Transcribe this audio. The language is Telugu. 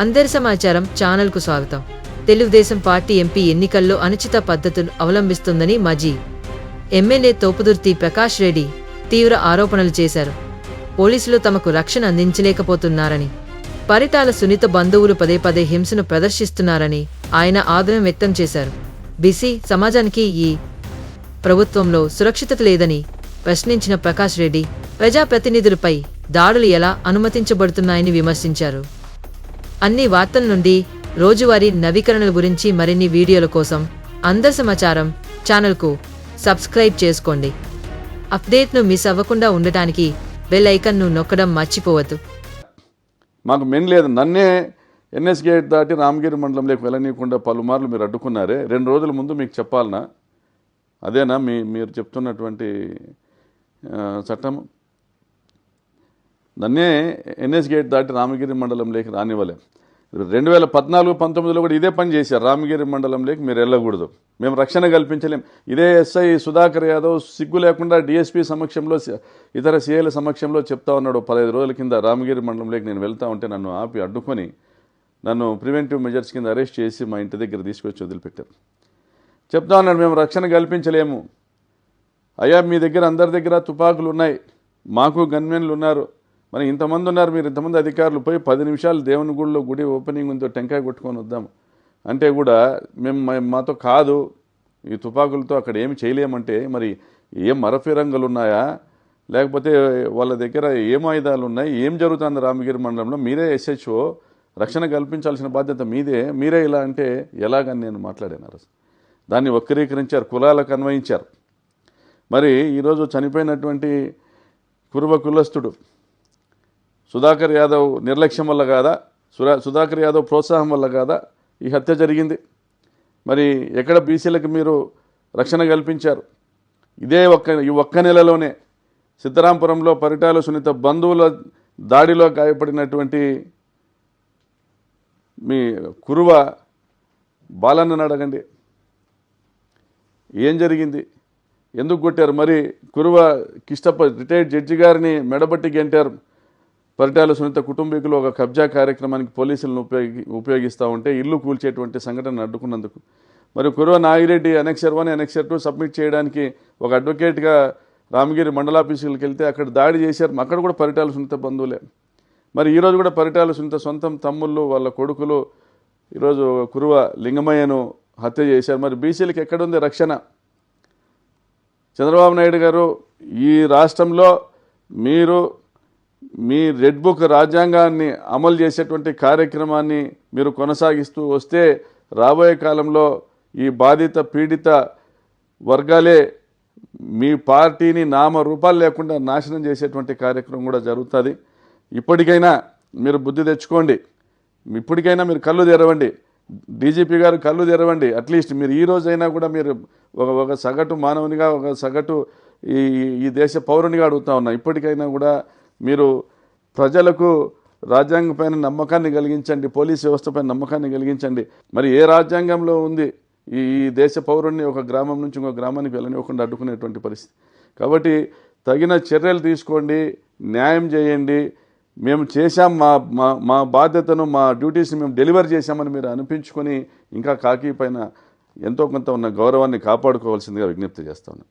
అందరి సమాచారం ఛానల్కు స్వాగతం. తెలుగుదేశం పార్టీ ఎంపీ ఎన్నికల్లో అనుచిత పద్ధతులు అవలంబిస్తుందని మాజీ ఎమ్మెల్యే తోపుదుర్తి ప్రకాష్ రెడ్డి తీవ్ర ఆరోపణలు చేశారు. పోలీసులు తమకు రక్షణ అందించలేకపోతున్నారని, పరిటాల సునీత బంధువులు పదే పదే హింసను ప్రదర్శిస్తున్నారని ఆయన ఆగ్రహం వ్యక్తం చేశారు. బీసీ సమాజానికి ఈ ప్రభుత్వంలో సురక్షితత లేదని ప్రశ్నించిన ప్రకాష్ రెడ్డి ప్రజాప్రతినిధులపై దాడులు ఎలా అనుమతించబడుతున్నాయని విమర్శించారు. అన్ని వార్తల నుండి రోజువారీ నవీకరణల గురించి మరిన్ని వీడియోల కోసం అందరి సమాచారం ఛానల్కు సబ్స్క్రైబ్ చేసుకోండి. అప్డేట్ను మిస్ అవ్వకుండా ఉండటానికి బెల్ ఐకాన్ను నొక్కడం మర్చిపోవద్దు. మాకు మెయిన్ లేదు, నన్నే ఎన్ఎస్ గేట్ దాటి రామగిరి మండలంలోకి వెళ్ళనీయకుండా పలుమార్లు మీరు అడ్డుకున్నారే. 2 రోజుల ముందు మీకు చెప్పాలనా? అదేనా మీరు చెప్తున్నటువంటి చట్టం? నన్నే ఎన్ఎస్ గేట్ దాటి రామగిరి మండలంలోకి రానివ్వలే. 2014-19లో కూడా ఇదే పని చేశారు. రామగిరి మండలంలోకి మీరు వెళ్ళకూడదు, మేము రక్షణ కల్పించలేం. ఇదే ఎస్ఐ సుధాకర్ యాదవ్ సిగ్గు లేకుండా డిఎస్పీ సమక్షంలో, ఇతర సిఐల సమక్షంలో చెప్తా ఉన్నాడు. 15 రోజుల కింద రామగిరి మండలంలోకి నేను వెళ్తా ఉంటే నన్ను ఆపి అడ్డుకొని నన్ను ప్రివెంటివ్ మెజర్స్ కింద అరెస్ట్ చేసి మా ఇంటి దగ్గర తీసుకొచ్చి వదిలిపెట్టారు. చెప్తా ఉన్నాడు, మేము రక్షణ కల్పించలేము. అయ్యా, మీ దగ్గర అందరి దగ్గర తుపాకులు ఉన్నాయి, మాకు గన్మెన్లు ఉన్నారు, మరి ఇంతమంది ఉన్నారు, మీరు ఇంతమంది అధికారులు పోయి 10 నిమిషాలు దేవుని గుడిలో గుడి ఓపెనింగ్ ఉందో టెంకాయ కొట్టుకొని వద్దాము అంటే కూడా మాతో కాదు, ఈ తుపాకులతో అక్కడ ఏమి చేయలేమంటే మరి ఏం మరఫిరంగులు ఉన్నాయా, లేకపోతే వాళ్ళ దగ్గర ఏం ఆయుధాలు ఉన్నాయి, ఏం జరుగుతుంది రామగిరి మండలంలో? మీరే ఎస్హెచ్ఓ, రక్షణ కల్పించాల్సిన బాధ్యత మీదే, మీరే ఇలా అంటే ఎలాగని నేను మాట్లాడాను. దాన్ని వక్రీకరించారు, కులాలకు అన్వయించారు. మరి ఈరోజు చనిపోయినటువంటి కురుబ కులస్తుడు సుధాకర్ యాదవ్ నిర్లక్ష్యం వల్ల కాదా, సుధాకర్ యాదవ్ ప్రోత్సాహం వల్ల కాదా ఈ హత్య జరిగింది? మరి ఎక్కడ బీసీలకు మీరు రక్షణ కల్పించారు? ఈ ఒక్క నెలలోనే సిద్ధరాంపురంలో పరిటాల సునీత బంధువుల దాడిలో గాయపడినటువంటి మీ కురువ బాలన్నను అడగండి, ఏం జరిగింది, ఎందుకు కొట్టారు? మరి కురువ కిష్టప్ప రిటైర్డ్ జడ్జి గారిని మెడబట్టి గెంటారు. పరిటాల సునీత కుటుంబీకులు ఒక కబ్జా కార్యక్రమానికి పోలీసులను ఉపయోగిస్తూ ఉంటే ఇల్లు కూల్చేటువంటి సంఘటన అడ్డుకున్నందుకు. మరి Kuruva Nagireddy annexure 1, annexure 2 submit చేయడానికి ఒక అడ్వకేట్గా రామగిరి మండలాఫీసులకు వెళ్తే అక్కడ దాడి చేశారు. అక్కడ కూడా పరిటాల సునీత బంధువులే. మరి ఈరోజు కూడా పరిటాల సునీత సొంతం తమ్ముళ్ళు, వాళ్ళ కొడుకులు ఈరోజు కురువ లింగమయ్యను హత్య చేశారు. మరి బీసీలకు ఎక్కడుంది రక్షణ? చంద్రబాబు నాయుడు గారు, ఈ రాష్ట్రంలో మీరు మీ రెడ్ బుక్ రాజ్యాంగాన్ని అమలు చేసేటువంటి కార్యక్రమాన్ని మీరు కొనసాగిస్తూ వస్తే రాబోయే కాలంలో ఈ బాధిత పీడిత వర్గాలే మీ పార్టీని నామరూపాలు లేకుండా నాశనం చేసేటువంటి కార్యక్రమం కూడా జరుగుతుంది. ఇప్పటికైనా మీరు బుద్ధి తెచ్చుకోండి, ఇప్పటికైనా మీరు కళ్ళు తెరవండి, డీజీపీ గారు కళ్ళు తెరవండి. అట్లీస్ట్ మీరు ఈ రోజైనా కూడా మీరు ఒక సగటు మానవునిగా, ఒక సగటు ఈ దేశ పౌరునిగా అడుగుతా ఉన్నా, ఇప్పటికైనా కూడా మీరు ప్రజలకు రాజ్యాంగం పైన నమ్మకాన్ని కలిగించండి, పోలీస్ వ్యవస్థపైన నమ్మకాన్ని కలిగించండి. మరి ఏ రాజ్యాంగంలో ఉంది ఈ దేశ పౌరుణ్ణి ఒక గ్రామం నుంచి ఇంకో గ్రామానికి వెళ్ళనివ్వకుండా అడ్డుకునేటువంటి పరిస్థితి? కాబట్టి తగిన చర్యలు తీసుకోండి, న్యాయం చేయండి. మేము చేశాం, మా బాధ్యతను, మా డ్యూటీస్ని మేము డెలివర్ చేశామని మీరు అనిపించుకొని ఇంకా కాకి పైన ఎంతో కొంత ఉన్న గౌరవాన్ని కాపాడుకోవాల్సిందిగా విజ్ఞప్తి చేస్తాను.